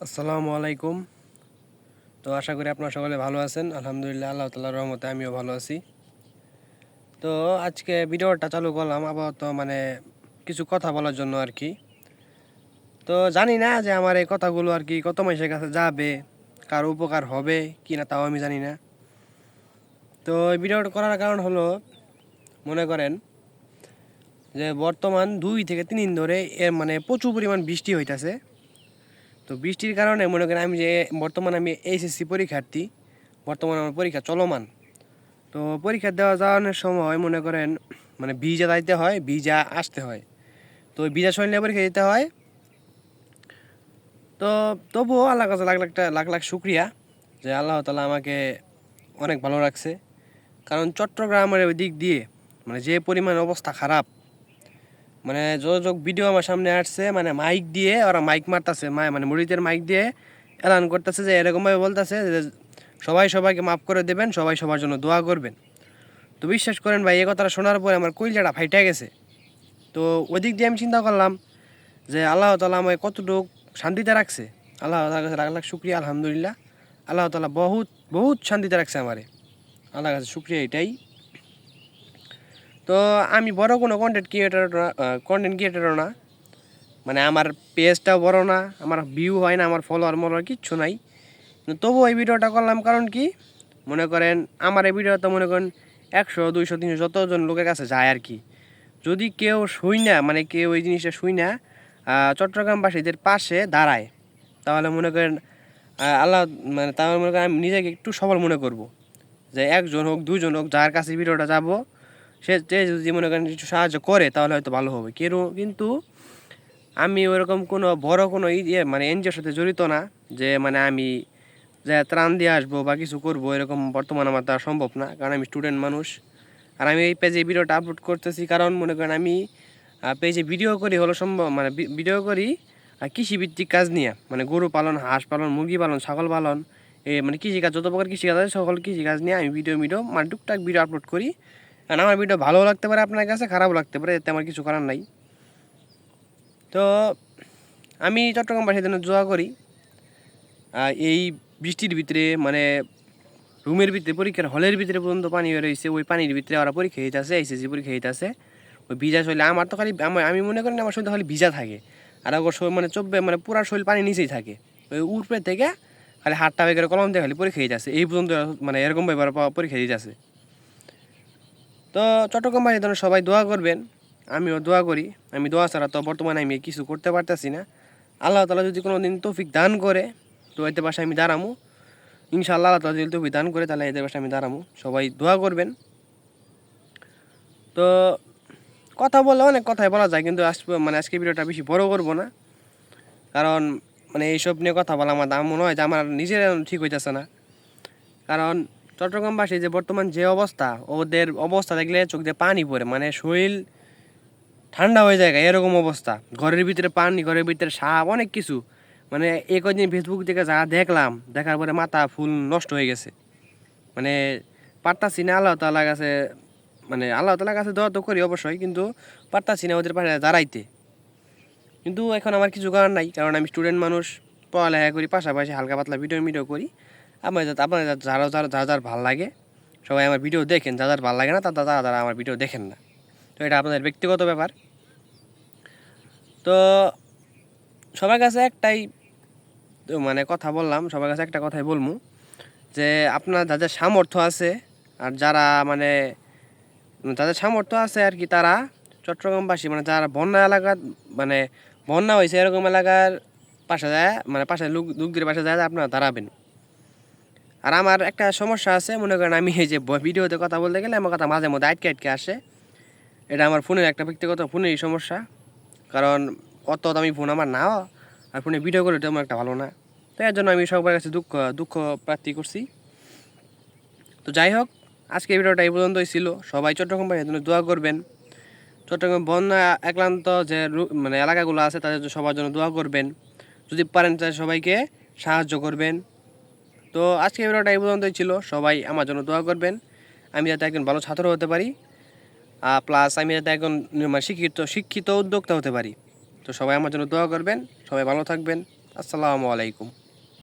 আসসালামু আলাইকুম। তো আশা করি আপনারা সকলে ভালো আছেন। আলহামদুলিল্লাহ, আল্লাহ তাআলার রহমতে আমিও ভালো আছি। তো আজকে ভিডিওটা চালু করলাম আপাতত কিছু কথা বলার জন্য আর কি। তো জানি না যে আমার এই কথাগুলো আর কি কত মানুষের কাছে যাবে, কার উপকার হবে কি না তাও আমি জানি না। তো এই ভিডিওটা করার কারণ হলো, মনে করেন যে বর্তমান 2 থেকে 3 দিন ধরে প্রচুর পরিমাণ বৃষ্টি হইতাছে। তো বৃষ্টির কারণে মনে করেন আমি এইচএসসি পরীক্ষার্থী, বর্তমানে আমার পরীক্ষা চলমান। তো পরীক্ষা দেওয়া যাওয়ানোর সময় মনে করেন ভিজা যাইতে হয়, ভিজা আসতে হয়। তো ওই ভিজা শরীর নিয়ে পরীক্ষা দিতে হয়। তো তবুও আল্লাহর কাছে লাখ লাখ শুক্রিয়া যে আল্লাহ তাআলা আমাকে অনেক ভালো রাখছে। কারণ চট্টগ্রামের ওই দিক দিয়ে যে পরিমাণ অবস্থা খারাপ, যোগাযোগ ভিডিও আমার সামনে আসছে, মাইক দিয়ে ওরা মাইক মারতেছে, মুরিদের মাইক দিয়ে এলান করতেছে যে এরকমভাবে বলতেছে যে সবাই সবাইকে মাফ করে দেবেন, সবাই সবার জন্য দোয়া করবেন। তো বিশ্বাস করেন ভাই, এই কথাটা শোনার পরে আমার কলিজাটা ফাইটা গেছে। তো ওই দিক দিয়ে আমি চিন্তা করলাম যে আল্লাহ তাআলা আমাকে কতটুকু শান্তিতে রাখছে। আল্লাহ তাআলার কাছে লাখ লাখ শুক্রিয়া, আলহামদুলিল্লাহ। আল্লাহ তাআলা বহুত বহুত শান্তিতে রাখছে আমারে, আল্লাহর কাছে শুক্রিয়া এটাই। তো আমি বড় কোনো কন্টেন্ট ক্রিয়েটারও না, আমার পেজটাও বড় না, আমার ভিউ হয় না, আমার ফলোয়ার কিচ্ছু নাই। তবু এই ভিডিওটা করলাম কারণ কি, মনে করেন আমার এই ভিডিওটা মনে করেন 100 200 300 যতজন লোকের কাছে যায় আর কি। যদি কেউ কেউ এই জিনিসটা শুই না চট্টগ্রামবাসীদের পাশে দাঁড়ায়, তাহলে মনে করেন আল্লাহ তাহলে মনে করেন আমি নিজেকে একটু সবল মনে করব। যে একজন হোক 2জন হোক যার কাছে ভিডিওটা যাব, সে যদি মনে করেন কিছু সাহায্য করে তাহলে হয়তো ভালো হবে। কিন্তু আমি ওরকম কোনো বড় কোনো এনজিওর সাথে জড়িত না যে আমি যে ত্রাণ দিয়ে আসবো বা কিছু করবো, এরকম বর্তমানে আমার দ্বারা সম্ভব না। কারণ আমি স্টুডেন্ট মানুষ। আর আমি এই পেজে ভিডিওটা আপলোড করতেছি কারণ মনে করেন আমি পেজে ভিডিও করি হলো সম্ভব ভিডিও করি কৃষিভিত্তিক কাজ নিয়ে, গরু পালন, হাঁস পালন, মুরগি পালন, ছাগল পালন, কৃষিকাজ, যত প্রকার কৃষিকাজ আছে সকল কৃষিকাজ নিয়ে আমি ভিডিও টুকটাক ভিডিও আপলোড করি। কারণ আমার ভিডিও ভালোও লাগতে পারে আপনার কাছে, খারাপও লাগতে পারে, এতে আমার কিছু করার নাই। তো আমি চট্টগ্রামবাসীর জন্য দোয়া করি। এই বৃষ্টির ভিতরে রুমের ভিতরে, পরীক্ষার হলের ভিতরে পর্যন্ত পানি বেরোইছে, ওই পানির ভিতরে ওরা পরীক্ষা দিতে আসে, এইচএসসি পরীক্ষা দিতে আসে। ওই ভিজা শরীরে আমার তো খালি আমি মনে করি আমার শরীরটা খালি ভিজা থাকে, আর ওর পুরা শরীর পানি নিচেই থাকে। ওই উপরে থেকে খালি হাতটা বের করে কলম দিয়ে খালি পরীক্ষা দিতে আসে, এই পর্যন্ত এরকমভাবে ওরা পরীক্ষা দিতে আসে। তো চট্টগ্রামবাসীর জন্য সবাই দোয়া করবেন, আমিও দোয়া করি। আমি দোয়া ছাড়া তো বর্তমানে আমি কিছু করতে পারতেছি না। আল্লাহ তাআলা যদি কোনো দিন তৌফিক দান করে তো এতে পাশে আমি দাঁড়ামু, ইনশাআল্লাহ। আল্লাহ তাআলা যদি তৌফিক দান করে তাহলে এদের পাশে আমি দাঁড়ামু। সবাই দোয়া করবেন। তো কথা বললে অনেক কথাই বলা যায়, কিন্তু আজকে ভিডিওটা বেশি বড় করব না। কারণ এইসব নিয়ে কথা বলা আমার মনে হয় যে আমার নিজের ঠিক হইতেছে না। কারণ চট্টগ্রামবাসী যে বর্তমান যে অবস্থা, ওদের অবস্থা দেখলে চোখ দিয়ে পানি পড়ে, শরীর ঠান্ডা হয়ে যায় এরকম অবস্থা। ঘরের ভিতরে পানি, ঘরের ভিতরে সাপ, অনেক কিছু। এই কদিন ফেসবুক থেকে যা দেখলাম, দেখার পরে মাথা ফুল নষ্ট হয়ে গেছে। পারতাছি না আল্লাহ তাআলার কাছে, আল্লাহ তাআলার কাছে দোয়া তো করি অবশ্যই, কিন্তু পারতাছি না ওদের পাশে দাঁড়াইতে। কিন্তু এখন আমার কিছু করার নাই, কারণ আমি স্টুডেন্ট মানুষ, পড়ালেখা করি, পাশাপাশি হালকা পাতলা ভিডিও করি। আপনার যার ভালো লাগে সবাই আমার ভিডিও দেখেন, যার ভালো লাগে না তারা আমার ভিডিও দেখেন না। তো এটা আপনাদের ব্যক্তিগত ব্যাপার। তো সবার কাছে একটাই কথা বললাম, সবার কাছে একটা কথাই বলবো যে আপনার যাদের সামর্থ্য আছে, আর যারা যাদের সামর্থ্য আছে আর কি, তারা চট্টগ্রামবাসী যারা বন্যা এলাকা বন্যা হয়েছে এরকম এলাকার পাশে যায়, পাশে লোকদের পাশে যায় আপনারা দাঁড়াবেন। আর আমার একটা সমস্যা আছে, মনে করেন আমি এই যে ভিডিওতে কথা বলতে গেলে আমার কথা মাঝে মধ্যে আটকে আসে। এটা আমার ফোনের একটা ব্যক্তিগত ফোনেরই সমস্যা, কারণ অত দামি ফোন আমার না, আর ফোনে ভিডিও করে তেমন একটা ভালো না। তো এর জন্য আমি সবার কাছে দুঃখ প্রার্থী করছি। তো যাই হোক, আজকে ভিডিওটা এই পর্যন্তই ছিল। সবাই চট্টগ্রাম জন্য দোয়া করবেন। চট্টগ্রাম বন্যা আক্রান্ত যে এলাকাগুলো আছে তাদের সবার জন্য দোয়া করবেন। যদি পারেন তাহলে সবাইকে সাহায্য করবেন। তো আজকে ভিডিওটা এই পর্যন্তই ছিল। সবাই আমার জন্য দোয়া করবেন, আমি যাতে একজন ভালো ছাত্র হতে পারি, প্লাস আমি যাতে একজন শিক্ষিত উদ্যোক্তা হতে পারি। তো সবাই আমার জন্য দোয়া করবেন। সবাই ভালো থাকবেন। আসসালামু আলাইকুম।